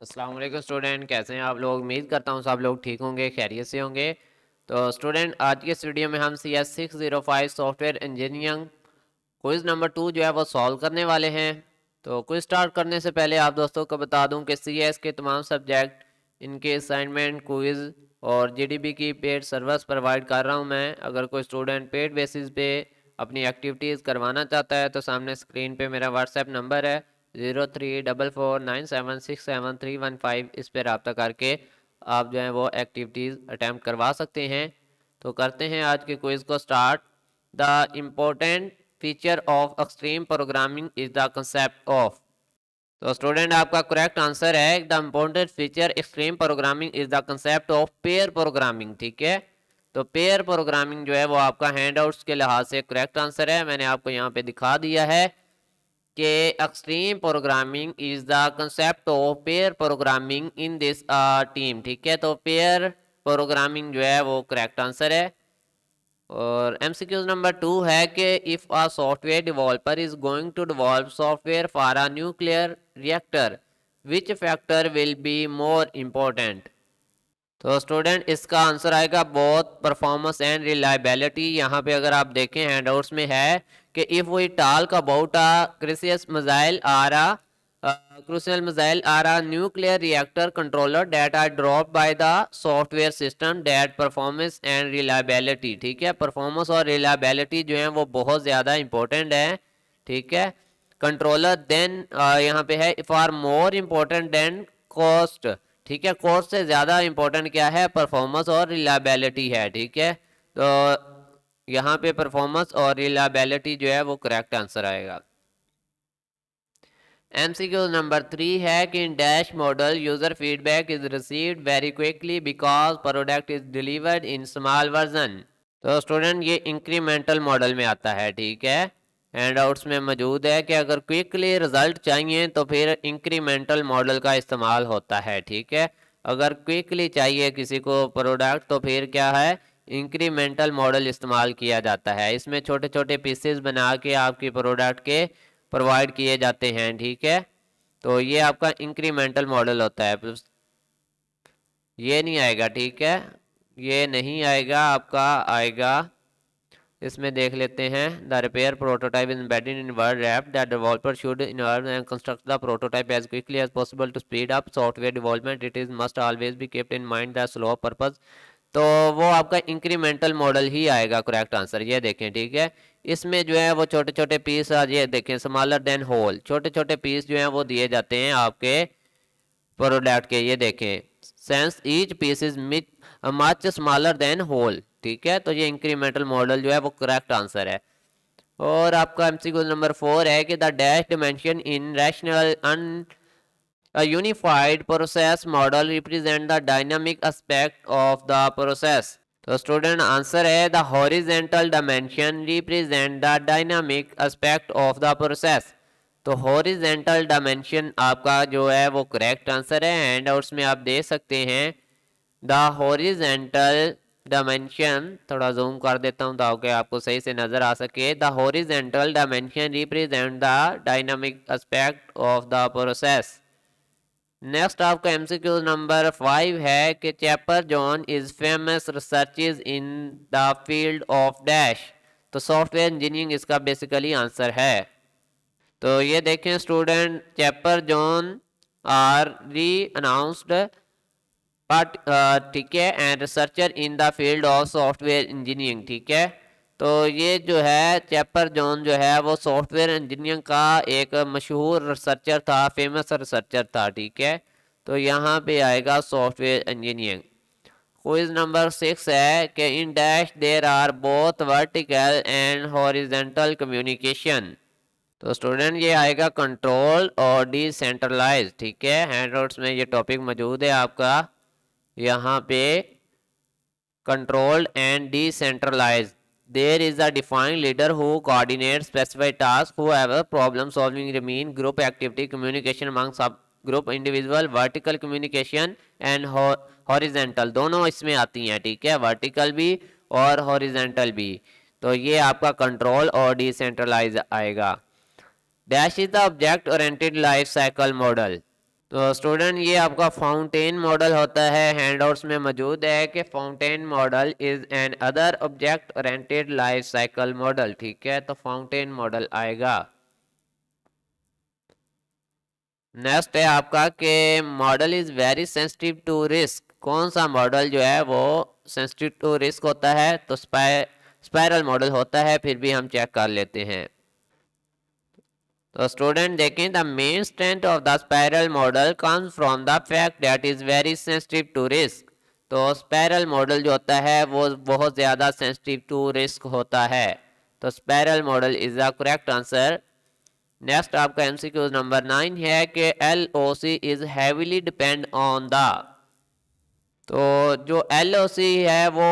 अस्सलाम वालेकुम स्टूडेंट, कैसे हैं आप लोग। उम्मीद करता हूँ सब लोग ठीक होंगे, खैरियत से होंगे। तो स्टूडेंट, आज की इस वीडियो में हम CS605 software engineering quiz number 2 जो है वो सॉल्व करने वाले हैं। तो क्विज़ स्टार्ट करने से पहले आप दोस्तों को बता दूं कि CS के तमाम सब्जेक्ट, इनके असाइनमेंट, क्विज़ और GDB की पेड सर्विस प्रोवाइड कर रहा हूं मैं। अगर कोई स्टूडेंट पेड बेसिस पे अपनी एक्टिविटीज़ करवाना चाहता है तो सामने स्क्रीन पे मेरा व्हाट्सएप नंबर है 0344976731 इस पर रब्ता करके आप जो है वो एक्टिविटीज़ अटैम्प्ट करवा सकते हैं। तो करते हैं आज के क्विज़ को start. The important feature of extreme programming is the concept of. तो स्टूडेंट, आपका करेक्ट आंसर है the important feature extreme programming is the concept of pair programming. ठीक है, तो पेयर प्रोग्रामिंग जो है वो आपका हैंडआउट्स के लिहाज से करेक्ट आंसर है। मैंने आपको यहाँ पे दिखा दिया है कि extreme programming is the concept of pair programming in this team. ठीक है, तो पेयर प्रोग्रामिंग जो है वो करेक्ट आंसर है। और MCQ नंबर 2 है कि if a software developer is going to develop software for a nuclear reactor which factor will be more important. तो स्टूडेंट, इसका आंसर आएगा बोथ परफॉर्मेंस एंड रिलायबिलिटी। यहाँ पे अगर आप देखें हैंडआउट्स में है कि if we talk about a crucial missile are a nuclear reactor controller that are dropped by the software system that performance and reliability। ठीक है, परफॉर्मेंस और रिलायबिलिटी जो है वो बहुत ज़्यादा इंपॉर्टेंट है। ठीक है, कंट्रोलर देन यहाँ पे है for more important then cost. ठीक है, कॉस्ट से ज़्यादा इंपॉर्टेंट क्या है, परफॉर्मेंस और रिलायबिलिटी है। ठीक है, तो यहाँ पे परफॉर्मेंस और रिलायबिलिटी जो है वो करेक्ट आंसर आएगा। MCQ नंबर 3 है कि in dash model user feedback is received very quickly because product is delivered in small version. तो स्टूडेंट, ये इंक्रीमेंटल मॉडल में आता है। ठीक है, हैंडआउट्स में मौजूद है कि अगर क्विकली रिजल्ट चाहिए तो फिर इंक्रीमेंटल मॉडल का इस्तेमाल होता है। ठीक है, अगर क्विकली चाहिए किसी को प्रोडक्ट तो फिर क्या है, इंक्रीमेंटल मॉडल इस्तेमाल किया जाता है। इसमें छोटे छोटे पीसेस बना के आपकी प्रोडक्ट के प्रोवाइड किए जाते हैं। ठीक है, तो ये आपका इंक्रीमेंटल मॉडल होता है। ये नहीं आएगा, ठीक है, ये नहीं आएगा, आपका आएगा, इसमें देख लेते हैं। The repair prototype is embedded in word wrap that developer should involve and construct the prototype as quickly as possible to speed up software development. It is must always be kept in mind the slow purpose. तो वो आपका incremental model ही आएगा correct answer. ये देखें, ठीक है, इसमें जो है वो छोटे छोटे पीस, ये देखें, स्मॉलर देन होल, छोटे छोटे पीस जो हैं वो दिए जाते हैं आपके प्रोडक्ट के। ये देखें, sense each piece is much smaller than whole. ठीक है, तो ये इंक्रीमेंटल मॉडल जो है वो करेक्ट आंसर है। और आपका MCQ नंबर 4 है कि the dash dimension in rational an A unified process model represent the dynamic aspect of the process। तो स्टूडेंट, आंसर है the horizontal dimension represent the dynamic aspect of the process. तो horizontal dimension आपका जो है वो correct answer है। Handouts में आप दे सकते हैं द हॉरिजेंटल डायमेंशन, थोड़ा जूम कर देता हूँ ताकि आपको सही से नजर आ सके। The horizontal dimension represent the dynamic aspect of the process. Next आपका MCQ नंबर 5 है कि Capers Jones is famous researches in the field of dash. तो सॉफ्टवेयर इंजीनियरिंग इसका बेसिकली आंसर है। तो ये देखें student, Capers Jones are renowned but, ठीक है, and researcher in the field of software engineering. ठीक है, तो ये जो है चैपर जॉन जो है वो सॉफ्टवेयर इंजीनियरिंग का एक मशहूर रिसर्चर था, फेमस रिसर्चर था। ठीक है, तो यहाँ पे आएगा सॉफ्टवेयर इंजीनियरिंग। क्विज नंबर 6 है कि in dash there are both vertical and horizontal communication. तो स्टूडेंट, ये आएगा कंट्रोल और डिसेंट्रलाइज। ठीक है, हैंडआउट्स में ये टॉपिक मौजूद है आपका। यहाँ पे controlled and decentralized, there is a defined leader who coordinates specified tasks. Whoever problem solving remain group activity communication among subgroup individual, vertical communication and horizontal दोनों इसमें आती हैं। ठीक है, वर्टिकल भी और हॉरिजेंटल भी। तो ये आपका कंट्रोल और डिसेंट्रलाइज आएगा। Dash is the object oriented life cycle model. तो स्टूडेंट ये आपका फाउंटेन मॉडल होता है, हैंडआउट्स में मौजूद है कि fountain model is an other object oriented life cycle model. ठीक है, तो फाउंटेन मॉडल आएगा। नेक्स्ट है आपका कि model is very sensitive to risk. कौन सा मॉडल जो है वो सेंसिटिव टू रिस्क होता है? तो स्पाइरल मॉडल होता है। फिर भी हम चेक कर लेते हैं। तो स्टूडेंट देखें, the main strength of the spiral model comes from the fact that is very sensitive to risk. तो स्पाइरल मॉडल जो होता है वो बहुत ज़्यादा सेंसिटिव टू रिस्क होता है। तो spiral model is the correct answer. Next आपका एमसीक्यू नंबर 9 है कि LOC is heavily depend on the. तो जो LOC है वो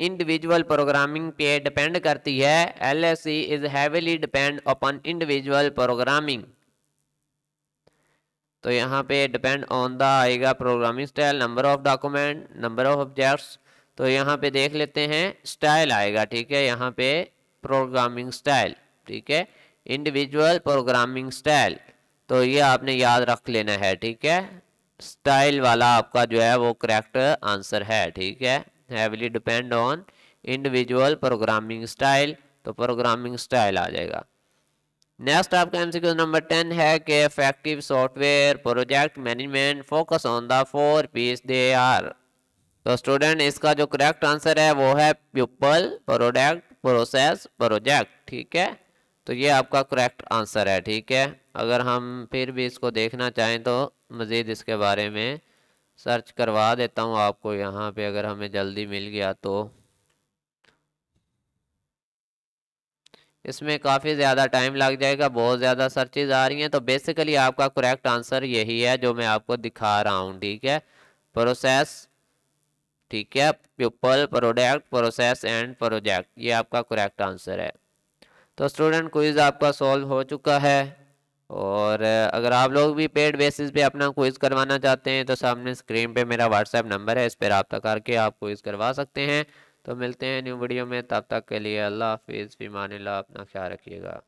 इंडिविजुअल प्रोग्रामिंग पे डिपेंड करती है। LOC is heavily depend upon individual programming. तो यहाँ पे डिपेंड ऑन द आएगा programming style, number of document, number of objects. तो यहाँ पे देख लेते हैं स्टाइल आएगा। ठीक है, यहाँ पे प्रोग्रामिंग स्टाइल। ठीक है, इंडिविजुअल प्रोग्रामिंग स्टाइल। तो ये आपने याद रख लेना है। ठीक है, स्टाइल वाला आपका जो है वो करेक्ट आंसर है। ठीक है, heavily depend on individual programming style. तो प्रोग्रामिंग स्टाइल आ जाएगा। नेक्स्ट आपका एमसीक्यू नंबर 10 है कि effective software project management focus on the 4 P's they are. तो स्टूडेंट इसका जो करेक्ट आंसर है वो है पीपल, प्रोडक्ट, प्रोसेस, प्रोजेक्ट। ठीक है, तो ये आपका करेक्ट आंसर है। ठीक है, अगर हम फिर भी इसको देखना चाहें तो मज़ीद इसके बारे में सर्च करवा देता हूँ आपको यहाँ पे, अगर हमें जल्दी मिल गया तो। इसमें काफ़ी ज़्यादा टाइम लग जाएगा, बहुत ज़्यादा सर्चेज आ रही हैं। तो बेसिकली आपका करेक्ट आंसर यही है जो मैं आपको दिखा रहा हूँ। ठीक है, प्रोसेस, ठीक है, people, product, process and project, ये आपका करेक्ट आंसर है। तो स्टूडेंट क्विज़ आपका सॉल्व हो चुका है। और अगर आप लोग भी पेड बेसिस पे अपना क्विज़ करवाना चाहते हैं तो सामने स्क्रीन पे मेरा व्हाट्सएप नंबर है, इस पर रब्ता करके आप क्विज़ करवा सकते हैं। तो मिलते हैं न्यू वीडियो में, तब तक के लिए अल्लाह हाफिज़, फ़ी अमानिल्लाह, अपना ख्याल रखिएगा।